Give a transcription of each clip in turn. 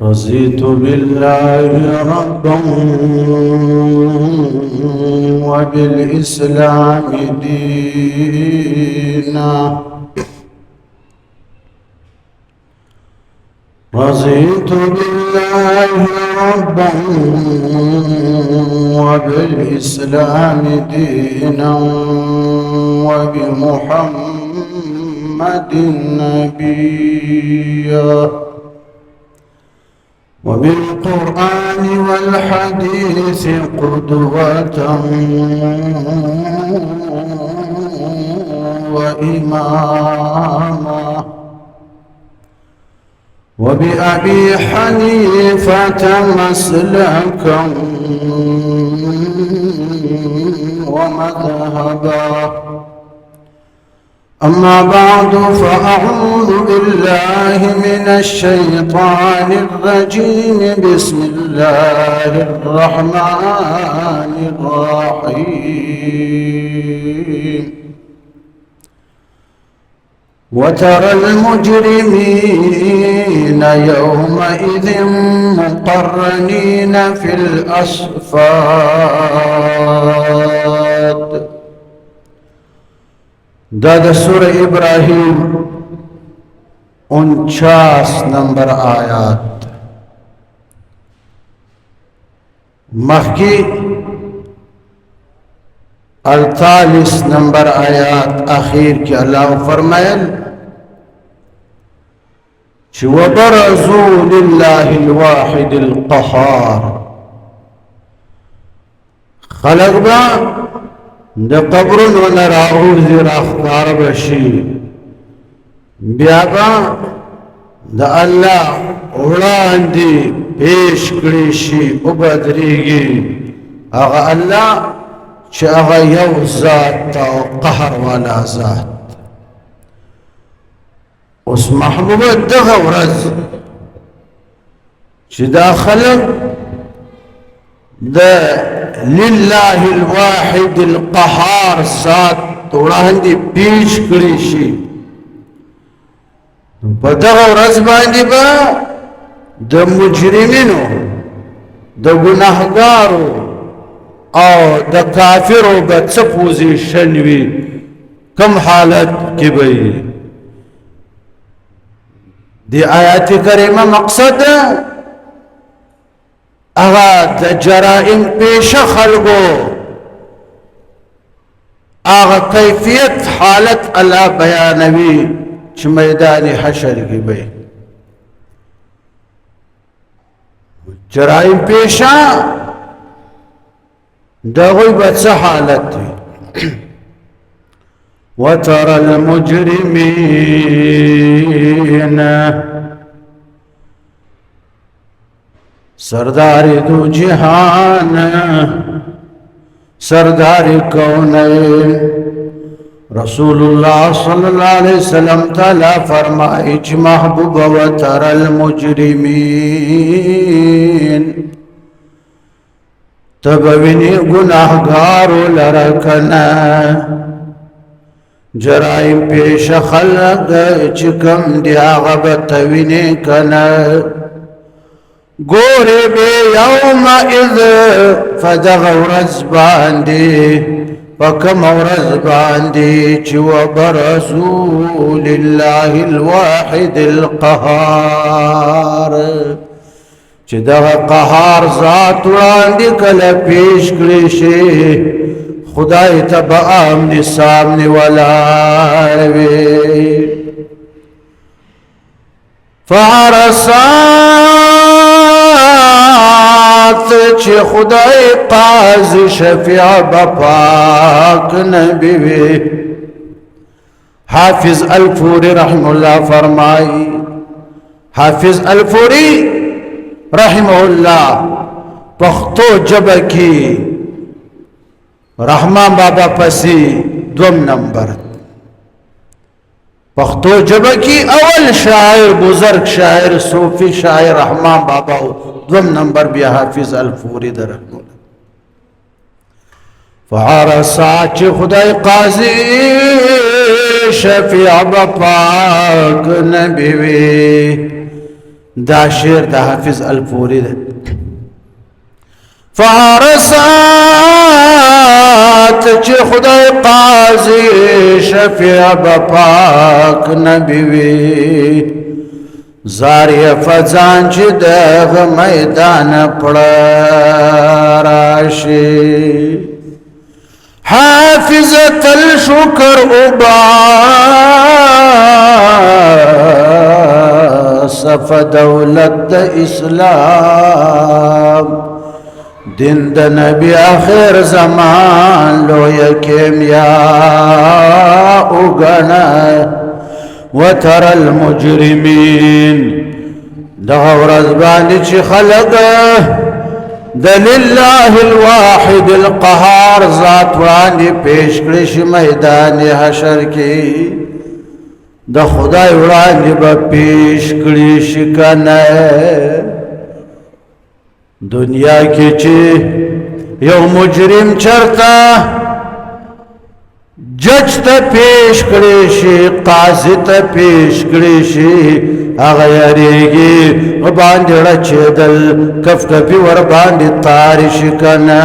رضيت بالله ربا وبالإسلام دينا رضيت بالله ربا وبالإسلام دينا وبمحمد نبيا وبالقرآن والحديث قدوة وإماما وبأبي حنيفة مسلكا ومذهبا أما بعد فأعوذ بالله من الشيطان الرجيم بسم الله الرحمن الرحيم وترى المجرمين يومئذ مقرنين في الأصفاد. دا سورہ ابراہیم 49 نمبر آیات مخی 48 نمبر آیات اخیر کی اللہ فرمائل وبرزوا لله الواحد القهار. خلق با د قبرونو نه راوځي راښکاره بشي بیا به د الله وړاندې پیش کړي شي وبدرېږي هغه الله چې هغه یو ذات او قهر والا ذات. اوس محبوبه دغه ورځ چې دا خلق د لله الواحد القهار ذات وړاندې پیش کړي شي په دغه ورځ باندې به د مجرمینو د ګناهګارو او د کافرو به څه پوزیشن وي کم حالت کې به وي. دی آیات کریمه مقصد اغا د جرائم پیش خلقو اغا کیفیت حالت اللہ بیانوی چھ میدان حشر کی بے جرائم پیشا دغوی بچہ حالت ہے. وَتَرَى الْمُجْرِمِينَ سردار دو جہان سردار کونین رسول اللہ صلی اللہ علیہ وسلم تعالی فرمائی چھ محبوب وَتَرَى الْمُجْرِمِينَ تبوینی گناہگارو لرکنا جرائم پیش خلق چکم دیا غبتوینی کنا گوری بی یوم اذ فدغ ورز باندی فکم ورز باندی چو برزو للہ الواحد القهار چی دغ قهار ذات واندی کل پیش کریشی خدای تبا آمنی سامنی ولاروی فعرصات چی خدای قاضی شفیع بپاک نبیوی. حافظ الفوری رحمہ اللہ فرمائی حافظ الفوری رحمہ اللہ پختو جبہ کی رحمان بابا پسی دوم نمبر پختو جبہ کی اول شاعر بزرگ شاعر صوفی شاعر رحمان بابا دوم نمبر بھی حافظ الفوری در رحمہ اللہ. فعرصات چی خدای قاضی شفیع بپاک نبیوی دا شعر دا حافظ الپوری ده فارسات چه خدای قاضی شفیع بپاک نبی وی زاری فزان چه دغ میدان پڑراشی حافظت الشکر صف دولت دا اسلام دین دا نبی آخر زمان لو یکیم یا اگنا وتر المجرمین دا غورز باندی چی خلق دللہ الواحد القہار ذات باندی پیش کرش میدان حشر کی دا خدای وړاندې به پیش کړي شي کنه دنیا کې چې یو مجرم چرته جج ته پیش کړي شي قاضي ته پیش کړي شي هغه یریږي باندې راچېدل کف کفي ور باندې تار شي کنه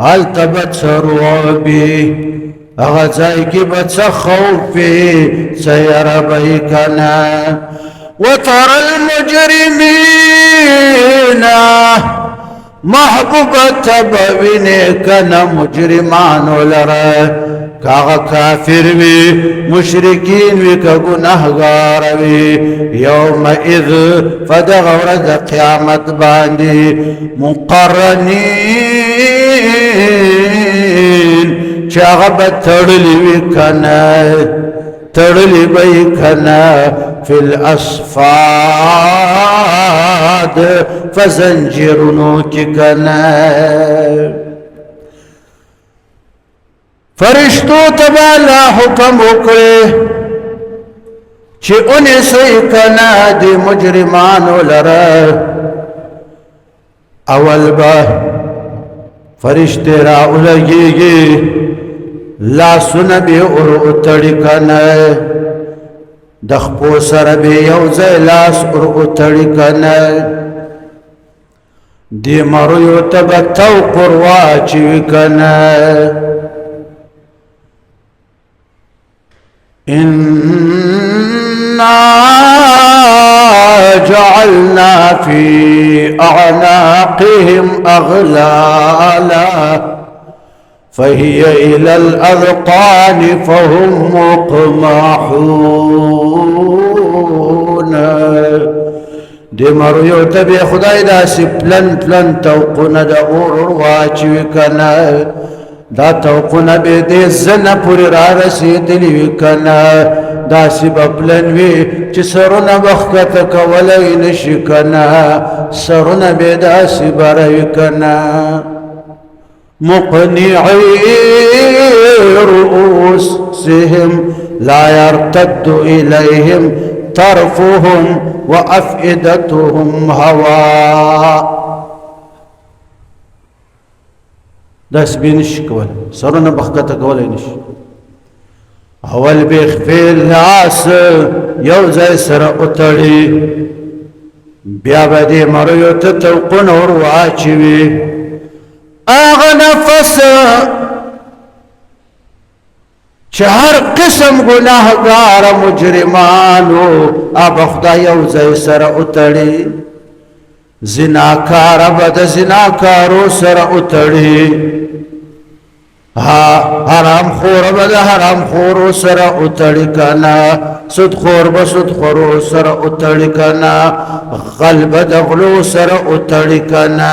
التبت سروابي أغزايك بتس خوفي سيربيكنا وترى المجرمين محبوبة ببنكنا مجرمان لرا كاغا كافر بي مشركين بي كغنهغار بي يومئذ فدغورد قيامت باندي مقرنين شاغب ترلي بكنا ترلي بيكنا في الأصفاد فزنجرنو كنا فرشتو تبالا حکم وکړي چې اونې سې کنا دي مجرمانو لره اول با فرشته را ولګيږي لا سن به اور اتړي کنا د خپو سره به یو ځای لاس اور اتړي کنا دي مرو یو تبتو قروا چې کنا إنا جعلنا في أعناقهم أغلالا فهي إلى الأذقان فهم مقمحون دي مريو تبي خداي داسي پلن توقنا دا اور واچوي کنا دا توقنا بی دی زن پوری را رسیدلی وی کنا دا سی بپلن وی چی سرون بخکت کولی نشی کنا سرون بی دا سی بروی کنا مقنعی رؤوسهم لا يرتد إليهم طرفهم وأفئدتهم هواء داس بینش کول سرونه بخکته کولای نشي اول به خپل لاس یو ځای سره اتړي بیا به دې مریو ته توقن ور واچوي اغه نفس چې هر قسم ګناهګار مجرمانو اب خدای یو ځای سره اتړي زناکار بد زناکارو سر اتړي حرام خور بد حرام خورو سر اتړي کنا سود خور به سود خورو سر اتړي کنا غلب د غلو سر اتړي کنا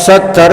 70